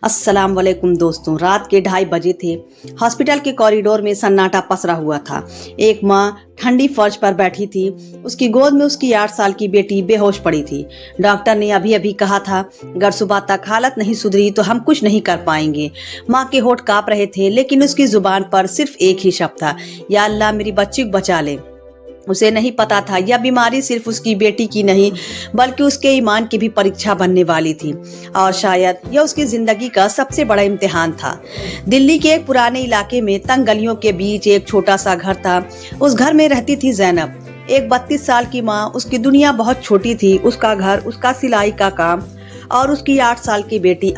अस्सलाम वालेकुम दोस्तों, रात के 2:30 थे। हॉस्पिटल के कॉरिडोर में सन्नाटा पसरा हुआ था। एक माँ ठंडी फर्श पर बैठी थी। उसकी गोद में उसकी 8 साल की बेटी बेहोश पड़ी थी। डॉक्टर ने अभी अभी कहा था, अगर सुबह तक हालत नहीं सुधरी तो हम कुछ नहीं कर पाएंगे। माँ के होंठ कांप रहे थे, लेकिन उसकी जुबान पर सिर्फ एक ही शब्द था, या अल्लाह मेरी बच्ची को बचा ले। उसे नहीं पता था यह बीमारी सिर्फ उसकी बेटी की नहीं बल्कि उसके ईमान की भी परीक्षा बनने वाली थी, और शायद यह उसकी जिंदगी का सबसे बड़ा इम्तिहान था। दिल्ली के एक पुराने इलाके में तंग गलियों के बीच एक छोटा सा घर था। उस घर में रहती थी जैनब, एक 32 साल की माँ। उसकी दुनिया बहुत छोटी थी, उसका घर, उसका सिलाई का काम और उसकी 8 साल की बेटी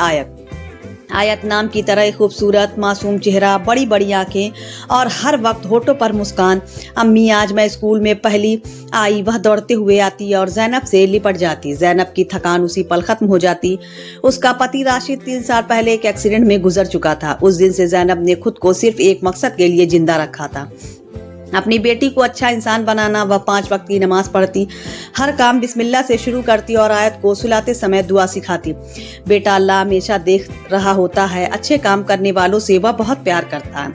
आयत नाम की तरह एक खूबसूरत मासूम चेहरा, बड़ी बड़ी आंखें और हर वक्त होठों पर मुस्कान। अम्मी आज मैं स्कूल में पहली आई, वह दौड़ते हुए आती और जैनब से लिपट जाती। जैनब की थकान उसी पल खत्म हो जाती। उसका पति राशिद 3 साल पहले एक एक्सीडेंट में गुजर चुका था। उस दिन से जैनब ने खुद को सिर्फ एक मकसद के लिए जिंदा रखा था, अपनी बेटी को अच्छा इंसान बनाना। वह 5 वक्त की नमाज पढ़ती, हर काम बिस्मिल्लाह से शुरू करती और आयत को सुलाते समय दुआ सिखाती। बेटा, अल्लाह हमेशा देख रहा होता है, अच्छे काम करने वालों से वह बहुत प्यार करता है।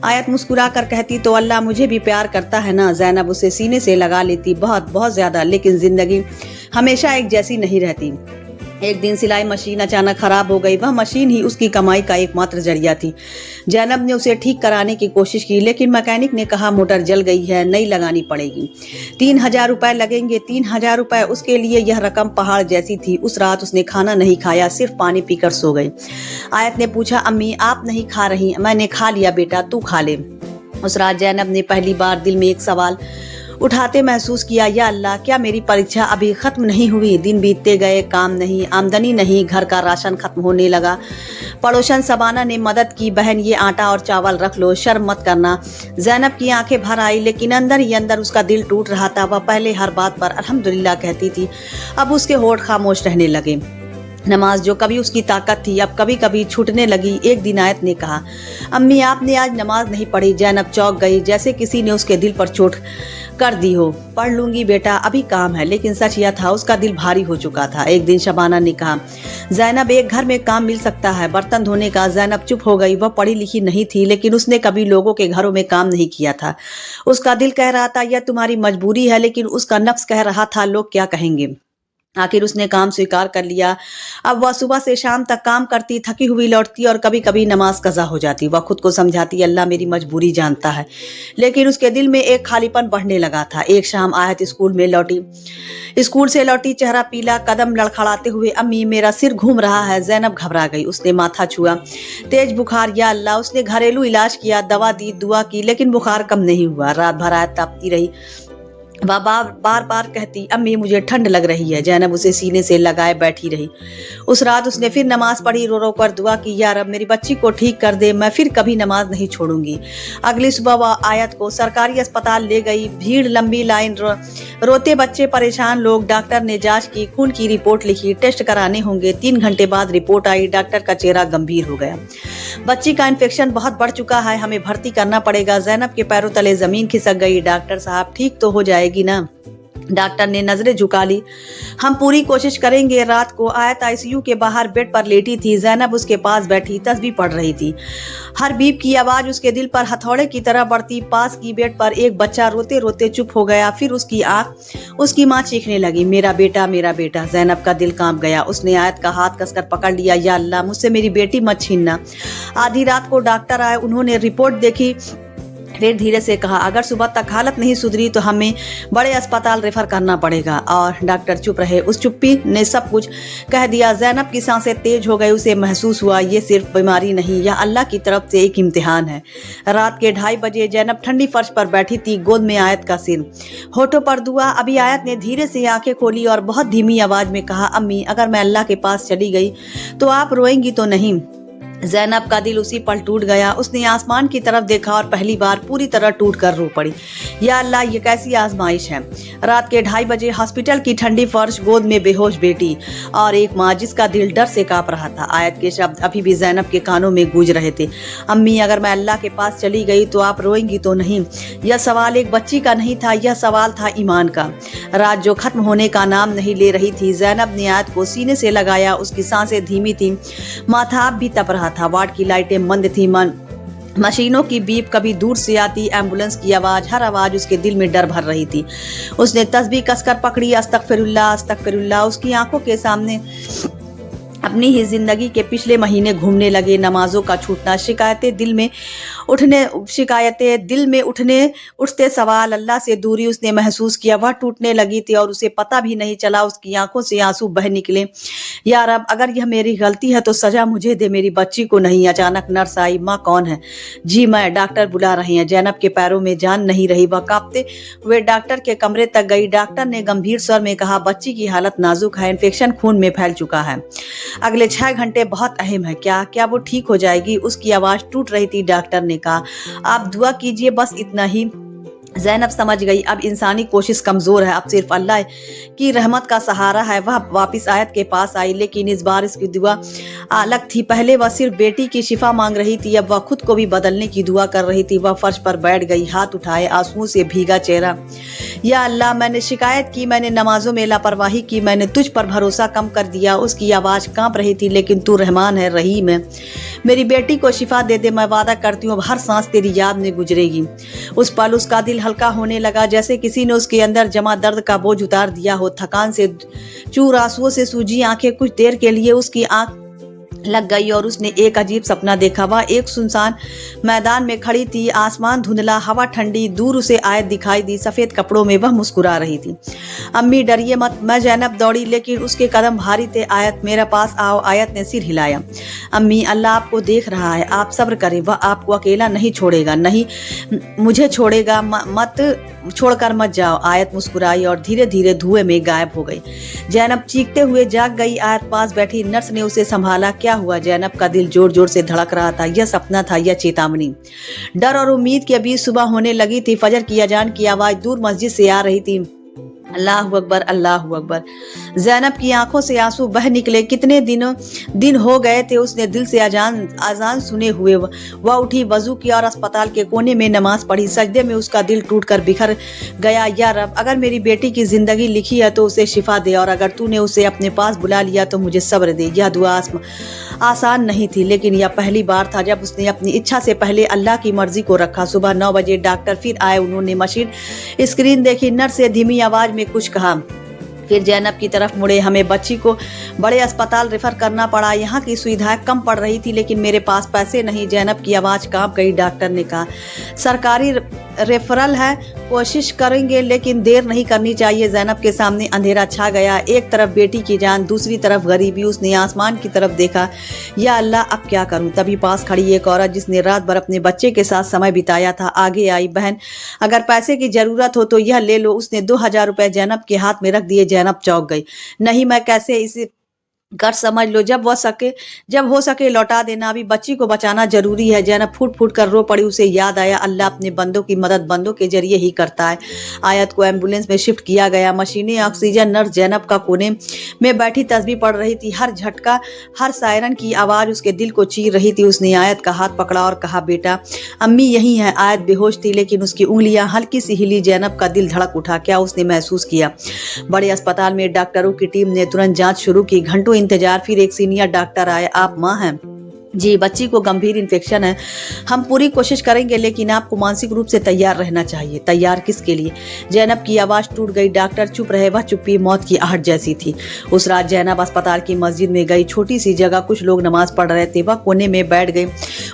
आयत मुस्कुरा कर कहती, तो अल्लाह मुझे भी प्यार करता है ना। जैनब उसे सीने से लगा लेती, बहुत बहुत ज्यादा। लेकिन जिंदगी हमेशा एक जैसी नहीं रहती। एक दिन सिलाई मशीन अचानक खराब हो गई। वह मशीन ही उसकी कमाई का एकमात्र जरिया थी। जैनब ने उसे ठीक कराने की कोशिश की, लेकिन मैकेनिक ने कहा मोटर जल गई है, नई लगानी पड़ेगी, 3000 रुपए लगेंगे। 3000 रुपए, उसके लिए यह रकम पहाड़ जैसी थी। उस रात उसने खाना नहीं खाया, सिर्फ पानी पीकर सो गई। आयत ने पूछा, अम्मी आप नहीं खा रही? मैंने खा लिया बेटा, तू खा ले। उस रात जैनब ने पहली बार दिल में एक सवाल उठाते महसूस किया, या अल्लाह, क्या मेरी परीक्षा अभी खत्म नहीं हुई? दिन बीतते गए, काम नहीं, आमदनी नहीं, घर का राशन खत्म होने लगा। पड़ोसन सबाना ने मदद की, बहन ये आटा और चावल रख लो, शर्म मत करना। जैनब की आंखें भर आई, लेकिन अंदर ही अंदर उसका दिल टूट रहा था। वह पहले हर बात पर अल्हम्दुलिल्लाह कहती थी, अब उसके होठ खामोश रहने लगे। नमाज जो कभी उसकी ताकत थी, अब कभी कभी छूटने लगी। एक दिन आयत ने कहा, अम्मी आपने आज नमाज नहीं पढ़ी। जैनब चौंक गई, जैसे किसी ने उसके दिल पर चोट कर दी हो। पढ़ लूंगी बेटा, अभी काम है। लेकिन सच यह था, उसका दिल भारी हो चुका था। एक दिन शबाना ने कहा, जैनब एक घर में काम मिल सकता है, बर्तन धोने का। जैनब चुप हो गई। वह पढ़ी लिखी नहीं थी, लेकिन उसने कभी लोगों के घरों में काम नहीं किया था। उसका दिल कह रहा था यह तुम्हारी मजबूरी है, लेकिन उसका नफ्स कह रहा था लोग क्या कहेंगे। आखिर उसने काम स्वीकार कर लिया। अब वह सुबह से शाम तक काम करती, थकी हुई लौटती और कभी कभी नमाज कज़ा हो जाती। वह खुद को समझाती, अल्लाह मेरी मजबूरी जानता है। लेकिन उसके दिल में एक खालीपन बढ़ने लगा था। एक शाम आयत स्कूल से लौटी, चेहरा पीला, कदम लड़खड़ाते हुए, अम्मी मेरा सिर घूम रहा है। जैनब घबरा गई। उसने माथा छुआ, तेज बुखार, या अल्लाह। उसने घरेलू इलाज किया, दवा दी, दुआ की, लेकिन बुखार कम नहीं हुआ। रात भर आयत तापती रही। वह बार बार कहती, अम्मी मुझे ठंड लग रही है। जैनब उसे सीने से लगाए बैठी रही। उस रात उसने फिर नमाज पढ़ी, रो रो कर दुआ की, या रब मेरी बच्ची को ठीक कर दे, मैं फिर कभी नमाज नहीं छोड़ूंगी। अगली सुबह वह आयत को सरकारी अस्पताल ले गई। भीड़, लंबी लाइन, रोते बच्चे, परेशान लोग। डॉक्टर ने जांच की, खून की रिपोर्ट लिखी, टेस्ट कराने होंगे। 3 घंटे बाद रिपोर्ट आई। डॉक्टर का चेहरा गंभीर हो गया। बच्ची का इन्फेक्शन बहुत बढ़ चुका है, हमें भर्ती करना पड़ेगा। जैनब के पैरों तले जमीन खिसक गई। डॉक्टर साहब ठीक तो हो जाएगी ना? डॉक्टर ने नजरें झुका ली, हम पूरी कोशिश करेंगे। रात को आयत आईसीयू के बाहर बेड पर लेटी थी। जैनब उसके पास बैठी तस्बीह पढ़ रही थी। हर बीप की आवाज उसके दिल पर हथौड़े की तरह बढ़ती। पास की बेड पर एक बच्चा रोते रोते चुप हो गया। फिर उसकी माँ चीखने लगी, मेरा बेटा, मेरा बेटा। जैनब का दिल कांप गया। उसने आयत का हाथ कसकर पकड़ लिया, या अल्लाह मुझसे मेरी बेटी मत छीनना। आधी रात को डॉक्टर आए, उन्होंने रिपोर्ट देखी, फिर धीरे से कहा, अगर सुबह तक हालत नहीं सुधरी तो हमें बड़े अस्पताल रेफर करना पड़ेगा। और डॉक्टर चुप रहे। उस चुप्पी ने सब कुछ कह दिया। जैनब की सांसें तेज हो गई। उसे महसूस हुआ ये सिर्फ बीमारी नहीं, यह अल्लाह की तरफ से एक इम्तिहान है। रात के 2:30 बजे जैनब ठंडी फर्श पर बैठी थी, गोद में आयत का सिर, होठों पर दुआ। अभी आयत ने धीरे से आंखें खोली और बहुत धीमी आवाज में कहा, अम्मी अगर मैं अल्लाह के पास चली गई तो आप रोएंगी तो नहीं? जैनब का दिल उसी पल टूट गया। उसने आसमान की तरफ देखा और पहली बार पूरी तरह टूट कर रो पड़ी। या अल्लाह, ये कैसी आजमाइश है? रात के 2:30 बजे हॉस्पिटल की ठंडी फर्श, गोद में बेहोश बेटी और एक माँ जिसका दिल डर से कांप रहा था। आयत के शब्द अभी भी ज़ैनब के कानों में गूंज रहे थे। अम्मी, अगर मैं अल्लाह के पास चली गई तो आप रोएंगी तो नहीं? यह सवाल एक बच्ची का नहीं था, यह सवाल था ईमान का। रात जो खत्म होने का नाम नहीं ले रही थी। ज़ैनब ने आयत को सीने से लगाया। उसकी सांसें धीमी थी, माथा अब भी तप रहा था। वार्ड की लाइटें मंद थी, मशीनों की बीप कभी दूर से आती, एम्बुलेंस की आवाज, हर आवाज उसके दिल में डर भर रही थी। उसने तस्बीह कसकर पकड़ी, अस्तगफिरुल्लाह अस्तगफिरुल्लाह। उसकी आंखों के सामने अपनी ही जिंदगी के पिछले महीने घूमने लगे। नमाजों का छूटना, शिकायतें दिल में उठते सवाल, अल्लाह से दूरी। उसने महसूस किया वह टूटने लगी थी और उसे पता भी नहीं चला। उसकी आंखों से आंसू बह निकले। या रब, अगर यह मेरी गलती है तो सजा मुझे दे, मेरी बच्ची को नहीं। अचानक नर्स आई। माँ, कौन है? जी मैं, डॉक्टर बुला रही हैं। ज़ैनब के पैरों में जान नहीं रही। वह कांपते हुए डॉक्टर के कमरे तक गई। डॉक्टर ने गंभीर स्वर में कहा, बच्ची की हालत नाजुक है, इन्फेक्शन खून में फैल चुका है। अगले 6 घंटे बहुत अहम है। क्या वो ठीक हो जाएगी? उसकी आवाज टूट रही थी। डॉक्टर ने कहा, आप दुआ कीजिए, बस इतना ही। ज़ैनब समझ गई अब इंसानी कोशिश कमजोर है, अब सिर्फ अल्लाह की रहमत का सहारा है। वह वापस आयत के पास आई, लेकिन इस बार इसकी दुआ अलग थी। पहले वह सिर्फ बेटी की शिफा मांग रही थी, अब वह खुद को भी बदलने की दुआ कर रही थी। वह फर्श पर बैठ गई, हाथ उठाए, आंसुओं से भीगा चेहरा। या अल्लाह, मैंने शिकायत की, मैंने नमाजों में लापरवाही की, मैंने तुझ पर भरोसा कम कर दिया। उसकी आवाज कांप रही थी, लेकिन तू रहमान है, रहीम है। मेरी बेटी को शिफा दे दे, मैं वादा करती हूँ हर सांस तेरी याद में गुजरेगी। उस पल उसका दिल हल्का होने लगा, जैसे किसी ने उसके अंदर जमा दर्द का बोझ उतार दिया हो। थकान से चूर, आंसुओं से सूजी आंखें। कुछ देर के लिए उसकी आंख लग गई और उसने एक अजीब सपना देखा। वह एक सुनसान मैदान में खड़ी थी, आसमान धुंधला, हवा ठंडी। दूर उसे आयत दिखाई दी, सफेद कपड़ों में। वह मुस्कुरा रही थी। अम्मी, डरिए मत। मैं ज़ैनब दौड़ी, लेकिन उसके कदम भारी थे। आयत, मेरे पास आओ। आयत ने सिर हिलाया। अम्मी, अल्लाह आपको देख रहा है, आप सब्र करें, वह आपको अकेला नहीं छोड़ेगा। नहीं, मुझे छोड़ेगा मत, छोड़कर मत जाओ। आयत मुस्कुराई और धीरे धीरे धुएं में गायब हो गई। ज़ैनब चीखते हुए जाग गई। आयत पास बैठी, नर्स ने उसे संभाला। क्या हुआ? ज़ैनब का दिल जोर जोर से धड़क रहा था। यह सपना था या चेतावनी? डर और उम्मीद के बीच सुबह होने लगी थी। फजर की अजान की आवाज दूर मस्जिद से आ रही थी। अल्लाहु अकबर, अल्लाहु अकबर। ज़ैनब की आंखों से आंसू बह निकले। कितने दिन हो गए थे उसने दिल से अजान सुने हुए। वह उठी, वजू किया और अस्पताल के कोने में नमाज पढ़ी। सजदे में उसका दिल टूटकर बिखर गया। या रब, अगर मेरी बेटी की जिंदगी लिखी है तो उसे शिफा दे, और अगर तूने उसे अपने पास बुला लिया तो मुझे सब्र दे। यह दुआ आसान नहीं थी, लेकिन यह पहली बार था जब उसने अपनी इच्छा से पहले अल्लाह की मर्जी को रखा। सुबह 9 बजे डॉक्टर फिर आए। उन्होंने मशीन स्क्रीन देखी। नर्स से धीमी आवाज में कुछ कहा, फिर ज़ैनब की तरफ मुड़े। हमें बच्ची को बड़े अस्पताल रेफर करना पड़ा, यहाँ की सुविधाएं कम पड़ रही थी, लेकिन मेरे पास पैसे नहीं। ज़ैनब की आवाज़ कांप गई। डॉक्टर ने कहा, सरकारी रेफरल है, कोशिश करेंगे, लेकिन देर नहीं करनी चाहिए। ज़ैनब के सामने अंधेरा छा गया। एक तरफ बेटी की जान, दूसरी तरफ गरीबी। उसने आसमान की तरफ देखा। या अल्लाह, अब क्या करूं? तभी पास खड़ी एक औरत जिसने रात भर अपने बच्चे के साथ समय बिताया था आगे आई। बहन, अगर पैसे की जरूरत हो तो यह ले लो। उसने 2000 रुपए ज़ैनब के हाथ में रख दिए। ज़ैनब चौंक गई। नहीं, मैं कैसे इसे कर, समझ लो, जब हो सके लौटा देना। अभी बच्ची को बचाना जरूरी है। ज़ैनब फूट फूट कर रो पड़ी। उसे याद आया, अल्लाह अपने बंदों की मदद बंदों के जरिए ही करता है। आयत को एम्बुलेंस में शिफ्ट किया गया। मशीनें, ऑक्सीजन। नर्स ज़ैनब का कोने में बैठी तस्बीह पढ़ रही थी। हर झटका, हर सायरन की आवाज उसके दिल को चीर रही थी। उसने आयत का हाथ पकड़ा और कहा, बेटा, अम्मी यही है। आयत बेहोश थी, लेकिन उसकी उंगलियां हल्की सी हिली। ज़ैनब का दिल धड़क उठा। क्या उसने महसूस किया? बड़े अस्पताल में डॉक्टरों की टीम ने तुरंत जांच शुरू की। घंटों इंतजार। फिर एक सीनियर डॉक्टर आए। आप मां हैं? जी, बच्ची को गंभीर इन्फेक्शन है। हम पूरी कोशिश करेंगे, लेकिन आपको मानसिक रूप से तैयार रहना चाहिए। तैयार किसके लिए? ज़ैनब की आवाज टूट गई। डॉक्टर चुप रहे। वह चुप्पी मौत की आहट जैसी थी। उस रात ज़ैनब अस्पताल की मस्जिद में गई। छोटी सी जगह, कुछ लोग नमाज पढ़ रहे थे। वह कोने में बैठ गई।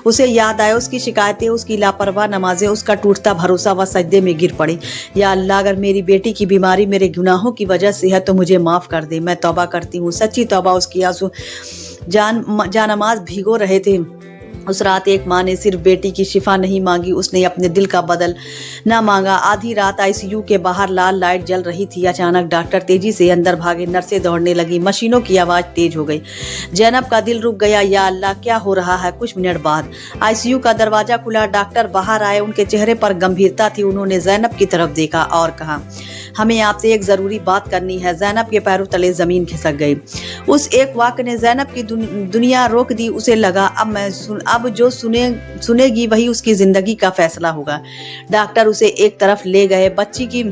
उसे याद आया उसकी शिकायतें, उसकी लापरवाह नमाजें, उसका टूटता भरोसा। वह सजदे में गिर पड़ी। या अल्लाह, अगर मेरी बेटी की बीमारी मेरे गुनाहों की वजह से है तो मुझे माफ कर दे। मैं तौबा करती हूँ, सच्ची तौबा। उसकी आंसू जानमाज भिगो रहे थे। उस रात एक माँ ने सिर्फ बेटी की शिफा नहीं मांगी, उसने अपने दिल का बदल ना मांगा। आधी रात आईसीयू के बाहर लाल लाइट जल रही थी। अचानक डॉक्टर तेजी से अंदर भागे। नर्सें दौड़ने लगी। मशीनों की आवाज तेज हो गई। ज़ैनब का दिल रुक गया। या अल्लाह, क्या हो रहा है? कुछ मिनट बाद आईसीयू का दरवाजा खुला। डॉक्टर बाहर आए। उनके चेहरे पर गंभीरता थी। उन्होंने ज़ैनब की तरफ देखा और कहा, हमें आपसे एक ज़रूरी बात करनी है। ज़ैनब के पैरों तले ज़मीन खिसक गई। उस एक वाक़ये ने ज़ैनब की दुनिया रोक दी। उसे लगा अब जो सुनेगी वही उसकी ज़िंदगी का फैसला होगा। डॉक्टर उसे एक तरफ ले गए। बच्ची की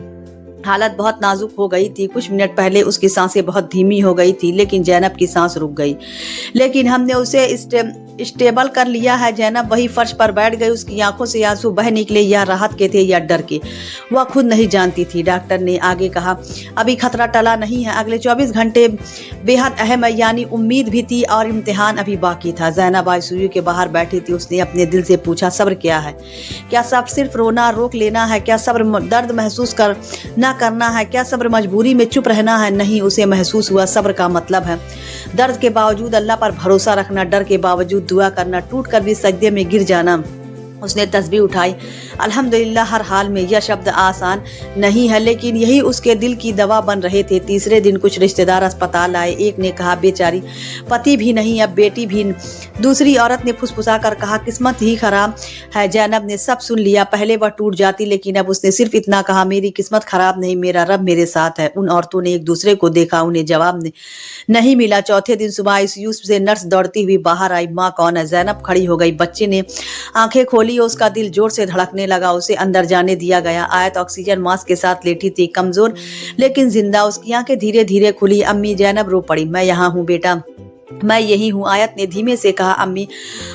हालत बहुत नाजुक हो गई थी। कुछ मिनट पहले उसकी सांसें बहुत धीमी हो गई थी, लेकिन ज़ैनब की सांस रुक गई। लेकिन हमने उसे स्टेबल कर लिया है। ज़ैनब वही फर्श पर बैठ गई। उसकी आंखों से आंसू बह निकले, या राहत के थे या डर के, वह खुद नहीं जानती थी। डॉक्टर ने आगे कहा, अभी खतरा टला नहीं है, अगले 24 घंटे बेहद अहम है, यानी उम्मीद भी थी और इम्तिहान अभी बाकी था। ज़ैनब आईसीयू के बाहर बैठी थी। उसने अपने दिल से पूछा, सब्र क्या है? क्या सब सिर्फ रोना रोक लेना है? क्या सब्र दर्द महसूस न करना है? क्या सब्र मजबूरी में चुप रहना है? नहीं, उसे महसूस हुआ सब्र का मतलब है दर्द के बावजूद अल्लाह पर भरोसा रखना, डर के बावजूद दुआ करना, टूट कर भी सजदे में गिर जाना। उसने तस्बीह उठाई, अल्हम्दुलिल्लाह। हर हाल में यह शब्द आसान नहीं है, लेकिन यही उसके दिल की दवा बन रहे थे। तीसरे दिन कुछ रिश्तेदार अस्पताल आए। एक ने कहा, बेचारी, पति भी नहीं, अब बेटी भी। दूसरी औरत ने फुसफुसा कर कहा, किस्मत ही खराब है। ज़ैनब ने सब सुन लिया। पहले वह टूट जाती, लेकिन अब उसने सिर्फ इतना कहा, मेरी किस्मत खराब नहीं, मेरा रब मेरे साथ है। उन औरतों ने एक दूसरे को देखा, उन्हें जवाब नहीं मिला। चौथे दिन सुबह आईसीयू से नर्स दौड़ती हुई बाहर आई। माँ कौन है? ज़ैनब खड़ी हो गई। बच्चे ने आंखें खोली। उसका दिल जोर से धड़कने लगा। उसे अंदर जाने दिया गया। आयत ऑक्सीजन मास्क के साथ लेटी थी, कमजोर लेकिन जिंदा। उसकी आंखें धीरे धीरे खुली। अम्मी, ज़ैनब रो पड़ी। मैं यहाँ हूँ बेटा, मैं यही हूँ, आयत ने धीमे से कहा। अम्मी,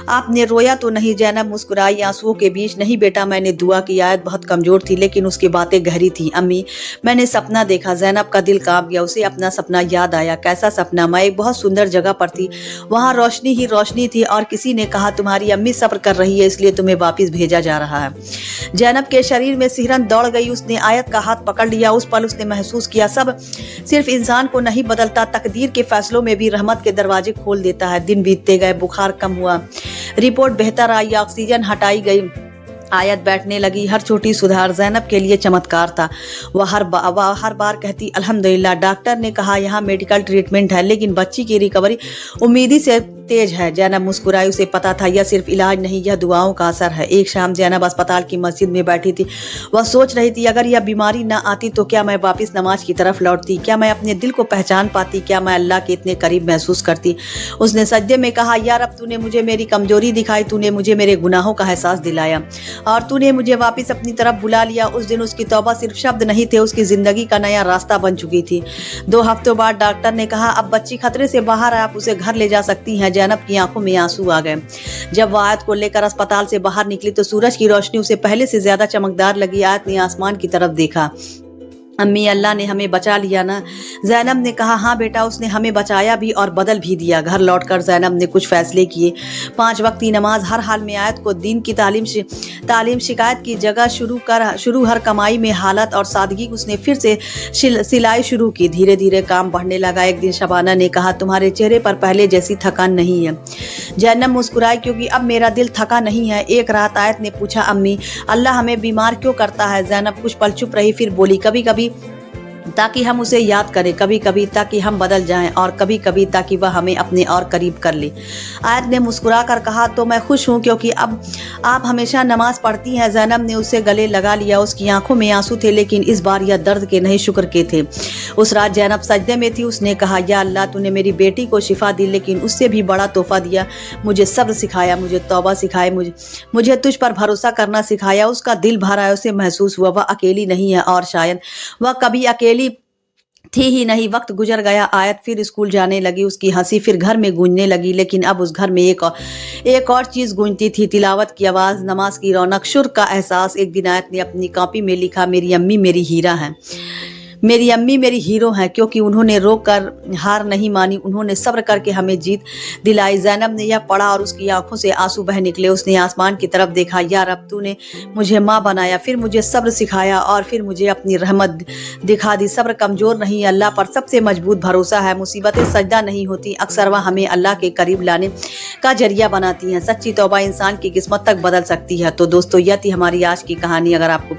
आपने रोया तो नहीं? ज़ैनब मुस्कुराई आंसुओं के बीच। नहीं बेटा, मैंने दुआ की। आयत बहुत कमजोर थी, लेकिन उसकी बातें गहरी थी। अम्मी, मैंने सपना देखा। ज़ैनब का दिल कांप गया। उसे अपना सपना याद आया। कैसा सपना? मैं एक बहुत सुंदर जगह पर थी, वहाँ रोशनी ही रोशनी थी, और किसी ने कहा, तुम्हारी अम्मी सब्र कर रही है, इसलिए तुम्हें वापिस भेजा जा रहा है। ज़ैनब के शरीर में सिहरन दौड़ गई। उसने आयत का हाथ पकड़ लिया। उस पल उसने महसूस किया, सब सिर्फ इंसान को नहीं बदलता, तकदीर के फैसलों में भी रहमत के दरवाजे खोल देता है। दिन बीतते गए, बुखार कम हुआ, रिपोर्ट बेहतर आई, ऑक्सीजन हटाई गई। आयत बैठने लगी। हर छोटी सुधार ज़ैनब के लिए चमत्कार था। वह हर बार कहती, अल्हम्दुलिल्लाह। डॉक्टर ने कहा, यहाँ मेडिकल ट्रीटमेंट है, लेकिन बच्ची की रिकवरी उम्मीद से तेज है। ज़ैनब मुस्कुराई। उसे पता था यह सिर्फ इलाज नहीं, यह दुआओं का असर है। एक शाम ज़ैनब अस्पताल की मस्जिद में बैठी थी। वह सोच रही थी, अगर यह बीमारी न आती तो क्या मैं वापस नमाज की तरफ लौटती? क्या मैं अपने दिल को पहचान पाती? क्या मैं अल्लाह के इतने करीब महसूस करती? उसने सजदे में कहा, या रब, तूने मुझे मेरी कमजोरी दिखाई, तूने मुझे मेरे गुनाहों का एहसास दिलाया, और तूने मुझे वापस अपनी तरफ बुला लिया। उस दिन उसकी तौबा सिर्फ शब्द नहीं थे, उसकी जिंदगी का नया रास्ता बन चुकी थी। 2 हफ्तों बाद डॉक्टर ने कहा, अब बच्ची खतरे से बाहर है, आप उसे घर ले जा सकती हैं। ज़ैनब की आंखों में आंसू आ गए। जब वह आयत को लेकर अस्पताल से बाहर निकली तो सूरज की रोशनी उसे पहले से ज्यादा चमकदार लगी। आयत ने आसमान की तरफ देखा। अम्मी, अल्लाह ने हमें बचा लिया ना? ज़ैनब ने कहा, हाँ बेटा, उसने हमें बचाया भी और बदल भी दिया। घर लौटकर ज़ैनब ने कुछ फैसले किए। 5 वक्त की नमाज, हर हाल में आयत को दीन की तालीम, शिकायत की जगह शुरू हर कमाई में हालत और सादगी। उसने फिर से सिलाई शुरू की। धीरे धीरे काम बढ़ने लगा। एक दिन शबाना ने कहा, तुम्हारे चेहरे पर पहले जैसी थकान नहीं है। ज़ैनब मुस्कुराई, क्योंकि अब मेरा दिल थका नहीं है। एक रात आयत ने पूछा, अम्मी, अल्लाह हमें बीमार क्यों करता है? ज़ैनब कुछ पल चुप रही, फिर बोली, कभी कभी ताकि हम उसे याद करें, कभी कभी ताकि हम बदल जाएं, और कभी कभी ताकि वह हमें अपने और करीब कर ले। आयत ने मुस्कुरा कर कहा, तो मैं खुश हूँ, क्योंकि अब आप हमेशा नमाज पढ़ती हैं। ज़ैनब ने उसे गले लगा लिया। उसकी आंखों में आंसू थे, लेकिन इस बार यह दर्द के नहीं, शुक्र के थे। उस रात ज़ैनब सजदे में थी। उसने कहा, या अल्लाह, तूने मेरी बेटी को शिफा दी, लेकिन उससे भी बड़ा तोहफा दिया। मुझे सब्र सिखाया, मुझे तौबा सिखाए, मुझे तुझ पर भरोसा करना सिखाया। उसका दिल भर आया। उसे महसूस हुआ वह अकेली नहीं है, और शायद वह कभी अकेली थी ही नहीं। वक्त गुजर गया। आयत फिर स्कूल जाने लगी। उसकी हंसी फिर घर में गूंजने लगी, लेकिन अब उस घर में एक और चीज गूंजती थी, तिलावत की आवाज, नमाज की रौनक, शुर का एहसास। एक दिन आयत ने अपनी कॉपी में लिखा, मेरी अम्मी मेरी हीरा है, मेरी अम्मी मेरी हीरो हैं, क्योंकि उन्होंने रोक कर हार नहीं मानी, उन्होंने सब्र करके हमें जीत दिलाई। ज़ैनब ने यह पढ़ा और उसकी आंखों से आंसू बह निकले। उसने आसमान की तरफ देखा, या रब, तूने मुझे माँ बनाया, फिर मुझे सब्र सिखाया, और फिर मुझे अपनी रहमत दिखा दी। सब्र कमजोर नहीं, अल्लाह पर सबसे मजबूत भरोसा है। मुसीबतें सजदा नहीं होती, अक्सर वह हमें अल्लाह के करीब लाने का जरिया बनाती हैं। सच्ची तौबा इंसान की किस्मत तक बदल सकती है। तो दोस्तों, यह थी हमारी आज की कहानी। अगर आपको